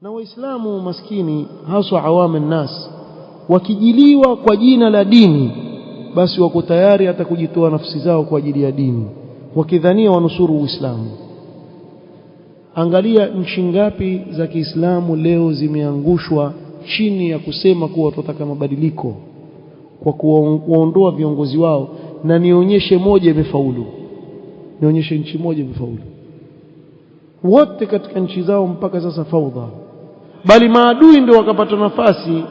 Na waislamu maskini haswa awamu nnas wakijiliwa kwa jina la dini basi wako tayari hata kujitoa nafsi zao kwa ajili ya dini wakidhania wanusuru Uislamu. Angalia nchi ngapi za Kiislamu leo zimeangushwa chini ya kusema kuwa tunataka mabadiliko kwa kuondoa viongozi wao, na nionyeshe moja imefaulu. Nionyeshe nchi moja imefaulu. Wote katika nchi zao mpaka sasa faudha, bali maadui ndio wakapata nafasi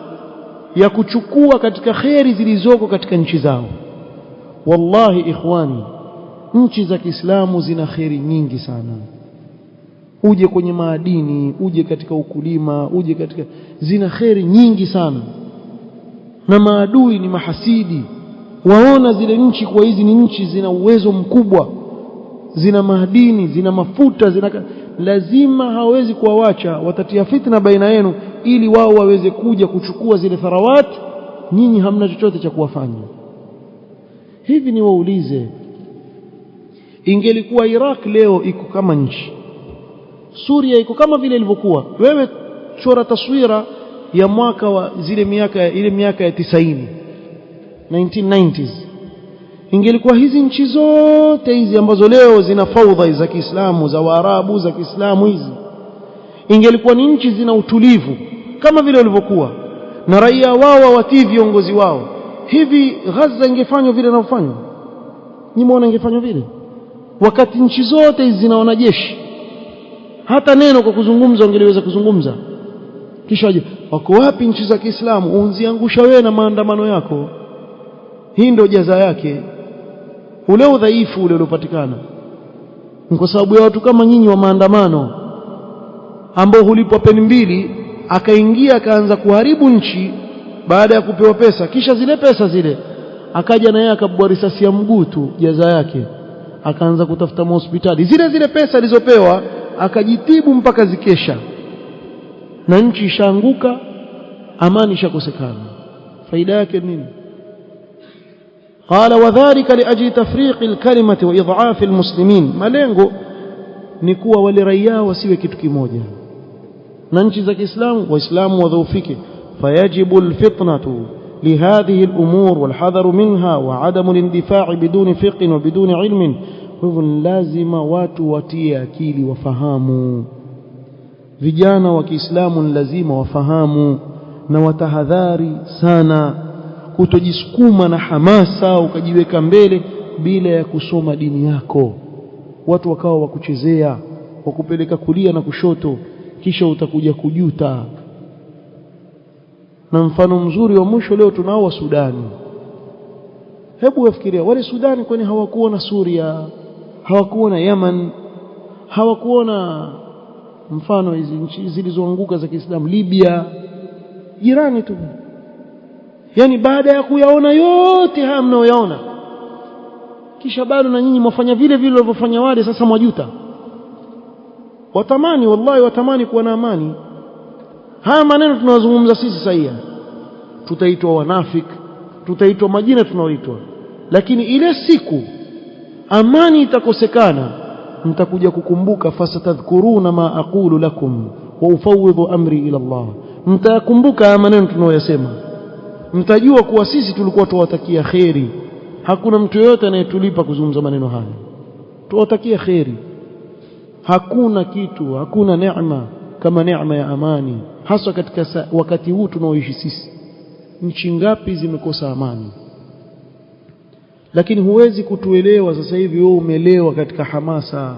ya kuchukua katika khairi zilizoko katika nchi zao. Wallahi ikhwani, nchi za Kiislamu zina khairi nyingi sana. Uje kwenye maadini, uje katika ukulima, uje katika, zina khairi nyingi sana. Na maadui ni mahasidi, waona zile nchi kwa hizi ni nchi zina uwezo mkubwa, zina madini, zina mafuta, lazima hawezi kuawacha, watatia fitna baina yenu ili wao waweze kuja kuchukua zile tharawat. Nyinyi hamna chochote cha kuwafanya. Hivi ni waulize, ingelikuwa Iraq leo iko kama nchi, Suria iko kama vile ilivyokuwa, wewe chora taswira ya mwaka wa zile miaka, ile miaka ya 90 1990s, ingelikuwa hizi nchi zote hizi ambazo leo zina faudha za Kiislamu, za Waarabu za Kiislamu hizi, ingelikuwa ni nchi zina utulivu kama vile walivyokuwa na raia wao watii viongozi wao, hivi Gaza ingefanywa vile inavyofanywa? Ni muone ingefanywa vile? Wakati nchi zote hizi zina wanajeshi, hata neno kwa kuzungumza ungeliweza kuzungumza. Kisha wako wapi nchi za Kiislamu? Unziangusha wewe na maandamano yako. Hii ndio jaza yake. Ule udhaifu ule uliopatikana ni kwa sababu ya watu kama nyinyi wa maandamano, ambao hulipwa peni mbili, akaingia akaanza kuharibu nchi baada ya kupewa pesa, kisha zile pesa zile akaja na yeye akabwa risasi ya mguu tu, jaza yake akaanza kutafuta hospitali, zile pesa alizopewa akajitibu mpaka zikesha, na nchi ishaanguka, amani ishakosekana. Faida yake nini? Qala wadhālika liajli tafriqi alkalimati wa idhāfi almuslimin, malengo ni kuwa wale raia wasiwe kitu kimoja na nchi za Kiislamu, waislamu wadhoofike. Fayajibu alfitnatu lihadhihi alumur walhadharu minha wa adamu alindifā'i biduni fiqhin wa biduni ilmin. Hivyo lazima watu watie akili, wafahamu. Vijana wa Kiislamu lazima wafahamu na watahadhari sana kutojisukuma na hamasa ukajiweka mbele bila ya kusoma dini yako. Watu wakawa wakuchezea, wakupeleka kulia na kushoto, kisha utakuja kujuta. Na mfano mzuri wa mwisho leo tunao wa Sudani. Hebu wafikiria, wale Sudani kwani hawakuona Suria, hawakuona Yemen, hawakuona mfano hizi nchi zilizoanguka za Kiislamu, Libya, jirani tu. Yani baada ya kuyaona yote haya mnaoyaona, kisha bado na nyinyi mwafanya vile vile walivyofanya wale, sasa mwajuta. Watamani, wallahi watamani kuwa na amani. Haya maneno tunazungumza sisi sasa, tutaitwa wanafiki, tutaitwa majina tunaoitwa, lakini ile siku amani itakosekana, mtakuja kukumbuka, fasatadhkuruna ma aqulu lakum wa ufawwidhu amri ila Allah. Mtakumbuka haya maneno tunayoyasema, mtajua kuwa sisi tulikuwa tuwatakia khairi. Hakuna mtu yote anayetulipa kuzungumza maneno haya, tuwatakia khairi. Hakuna kitu, hakuna neema kama neema ya amani, hasa katika wakati huu tunaoishi sisi. Nchi ngapi zimekosa amani? Lakini huwezi kutuelewa sasa hivi. Wewe umelewa katika hamasa,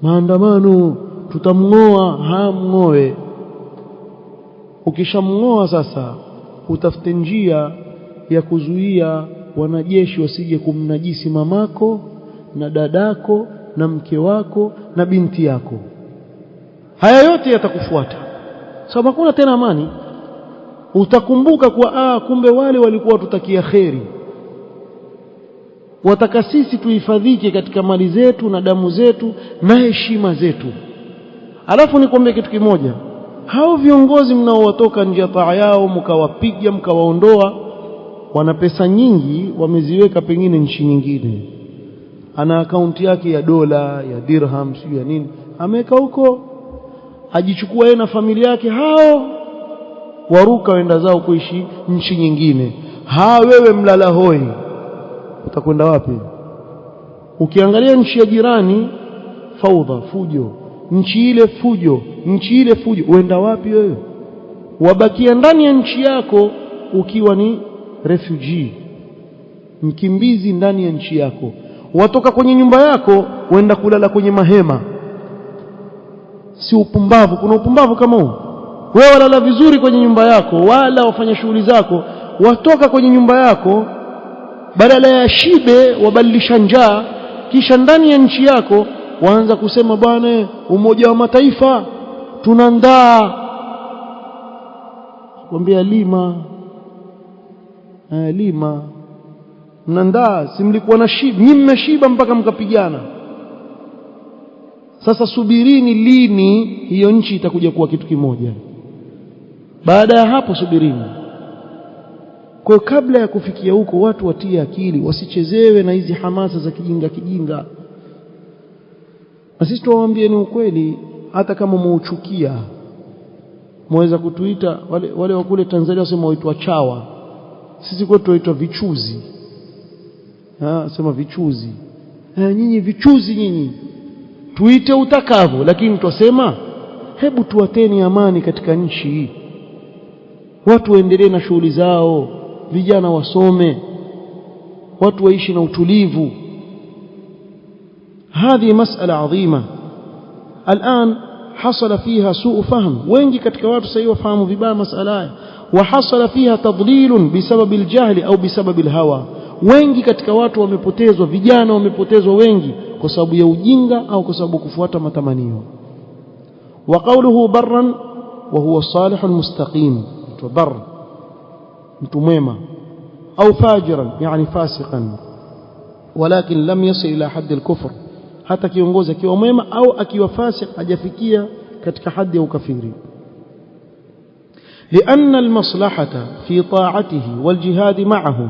maandamano, tutamngoa. Hamngoe. Ukishamngoa sasa, utafute njia ya kuzuia wanajeshi wasije kumnajisi mamako na dadako na mke wako na binti yako. Haya yote yatakufuata, sababu hakuna tena amani. Utakumbuka kuwa kumbe wale walikuwa tutakia khairi, wataka sisi tuhifadhike katika mali zetu na damu zetu na heshima zetu. Alafu nikwambie kitu kimoja, hao viongozi mnaowatoka nje ya taa yao mkawapiga mkawaondoa, wana pesa nyingi wameziweka pengine nchi nyingine, ana akaunti yake ya dola, ya dirham, sio ya nini, ameweka huko. ajichukua yeye na familia yake, hao waruka waenda zao kuishi nchi nyingine. Wewe mlala hoi utakwenda wapi? Ukiangalia nchi ya jirani faudha, fujo, nchi ile fujo, nchi ile fujo, uenda wapi wewe? Wabakia ndani ya nchi yako ukiwa ni refugee, mkimbizi ndani ya nchi yako. Watoka kwenye nyumba yako uenda kulala kwenye mahema. Si upumbavu? Kuna upumbavu kama huu? Wewe walala vizuri kwenye nyumba yako, wala wafanya shughuli zako, watoka kwenye nyumba yako, badala ya shibe wabadilisha njaa, kisha ndani ya nchi yako waanza kusema bwana Umoja wa Mataifa tunandaa. Kwambia lima mnandaa, si mlikuwa na shiba? Nyinyi mmeshiba mpaka mkapigana. Sasa subirini lini hiyo nchi itakuja kuwa kitu kimoja. Baada ya hapo subirini. Kwa hiyo kabla ya kufikia huko watu watie akili, wasichezewe na hizi hamasa za kijinga. Na sisi tuwaambie ni ukweli, hata kama muuchukia, mweza kutuita wale wa kule Tanzania wasema waitwa chawa, sisi kwetu tuitwa vichuzi. Sema vichuzi. Nyinyi vichuzi nyinyi. Tuite utakavyo, lakini tutasema hebu tuwateni amani katika nchi hii. Watu waendelee na shughuli zao, vijana wasome, watu waishi na utulivu. هذه مسألة عظيمة الآن حصل فيها سوء فهم. wengi katika watu sasa wafahamu vibaya masala haya, وحصل فيها تضليل بسبب الجهل أو بسبب الهوى. wengi katika watu wamepotezwa, vijana wamepotezwa wengi kwa sababu ya ujinga au kwa sababu kufuata matamanio. وقوله برا وهو الصالح المستقيم، بر mtu mwema، أو فاجرا يعني فاسقا ولكن لم يصل إلى حد الكفر. hata kiongozi akiwa mwema au akiwa fasik hajafikia katika hadhi ya ukafiri. لأن المصلحة في طاعته والجهاد معه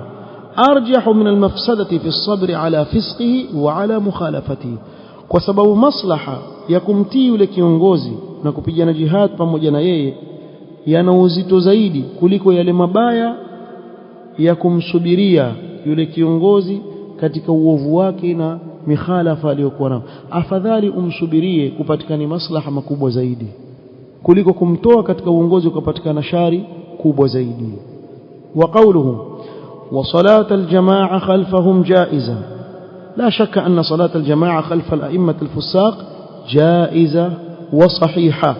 أرجح من المفسدة في الصبر على فسقه وعلى مخالفته. kwa sababu maslaha ya kumtii yule kiongozi na kupigana jihad pamoja na yeye yana uzito zaidi kuliko yale mabaya ya kumsubiria yule kiongozi katika uovu wake na mikhalafa aliyokuwa nayo. Afadhali umsubirie kupatikana maslaha makubwa zaidi kuliko kumtoa katika uongozi ukapatikana shari kubwa zaidi. Wa qawluhu wa salat aljamaa khalfahum jaiza, la shakka anna salat aljamaa khalfa al-a'immat al-fusaq jaiza wa sahiha.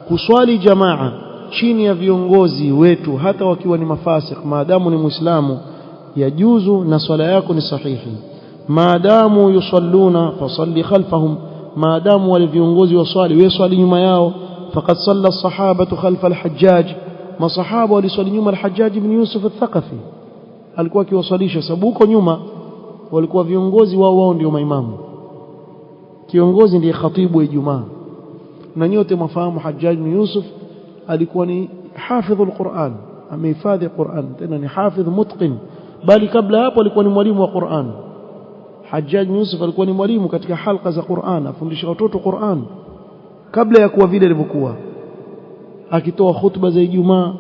kuswali jamaa chini ya viongozi wetu hata wakiwa ni mafasik, maadamu ni muislamu, yajuzu na swala yako ni sahihi. maadamu yusalluna fasalli khalfahum, maadamu wale viongozi waswali wewe swali nyuma yao. faqad salla as-sahabatu khalfa al-Hajjaj, masahaba waliswali nyuma al-Hajjaj ibn Yusuf al-Thaqafi, alikuwa akiwaswalisha sababu huko nyuma walikuwa viongozi wao ndio maimamu, kiongozi ndiye khatibu wa Ijumaa. na nyote mafahamu Hajjaj ibn Yusuf alikuwa ni hafidh al-Qur'an, amehifadhi Qur'an, tena ni hafidh mutqin, bali kabla hapo alikuwa ni mwalimu wa Qur'an. Hajjaj ibn Yusuf alikuwa ni mwalimu katika halqa za Qur'an, afundisha watoto Qur'an kabla ya kuwa vile alivyokuwa, akitoa khutba za Ijumaa,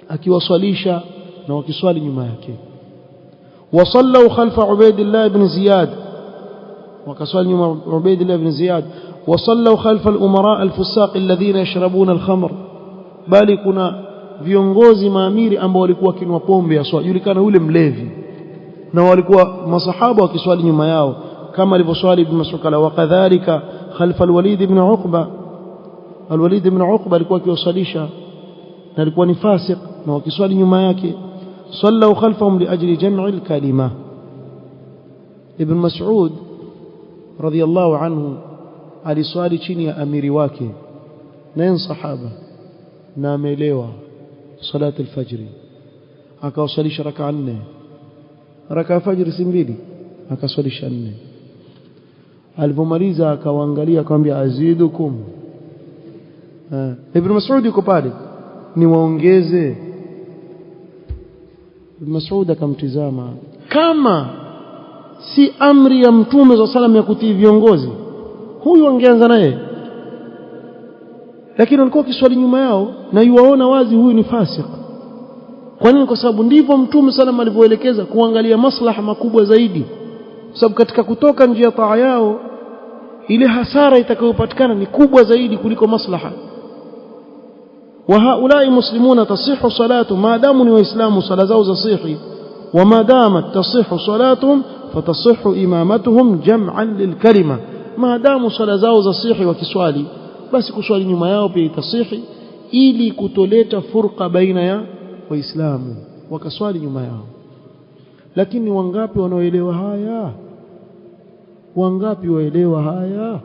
akiwaswalisha na wakiswali nyuma yake. wasallu khalfa Ubaydillah ibn Ziyad, wakaswali nyuma Ubaydillah ibn Ziyad. wasallu khalfa al-umara al-fusaq alladhina yashrabuna al-khamr, bali kuna viongozi maamiri ambao walikuwa kinwa pombe ya swala, julikana yule mlevi, na walikuwa masahaba wakiswali nyuma yao kama alivyoswali Ibn Mas'ud. wa kadhalika khalfa al-Walid ibn Uqba, al-Walid ibn Uqba alikuwa akiwasalisha na alikuwa ni fasik na wakiswali nyuma yake. sallu khalfahum li ajli jam'i al-kalima. Ibn Mas'ud radiyallahu anhu aliswali chini ya amiri wake na sahaba na ameelewa salat al-fajr, akawasalisha raka 4, raka fajr si mbili, akaswalisha 4. alipomaliza akawaangalia akamwambia azidukum. Ibn Mas'ud yuko pale, ni waongeze. Ibn Mas'ud akamtizama, kama si amri ya Mtume صلى الله عليه وسلم ya kutii viongozi, huyu angeanza naye. lakini walikuwa kiswali nyuma yao na yuwaona wazi huyu ni fasik. Kwa nini? Kwa sababu ndivyo Mtume sallam alivyoelekeza, kuangalia maslaha makubwa zaidi. Kwa sababu katika kutoka njia ya taa yao ile hasara itakayopatikana ni kubwa zaidi kuliko maslaha. Wa haulai muslimuna tasihhu salatu, maadamu ni waislamu sala zao zasihi, wa madamat tasihhu salatuhum fatasihhu imamatuhum jam'an lilkalima, maadamu sala zao zasihi wakiswali basi kuswali nyuma yao pia itasihi, ili kutoleta furqa baina ya waislamu, wakaswali nyuma yao. Lakini wangapi wanaoelewa haya? Wangapi waelewa haya?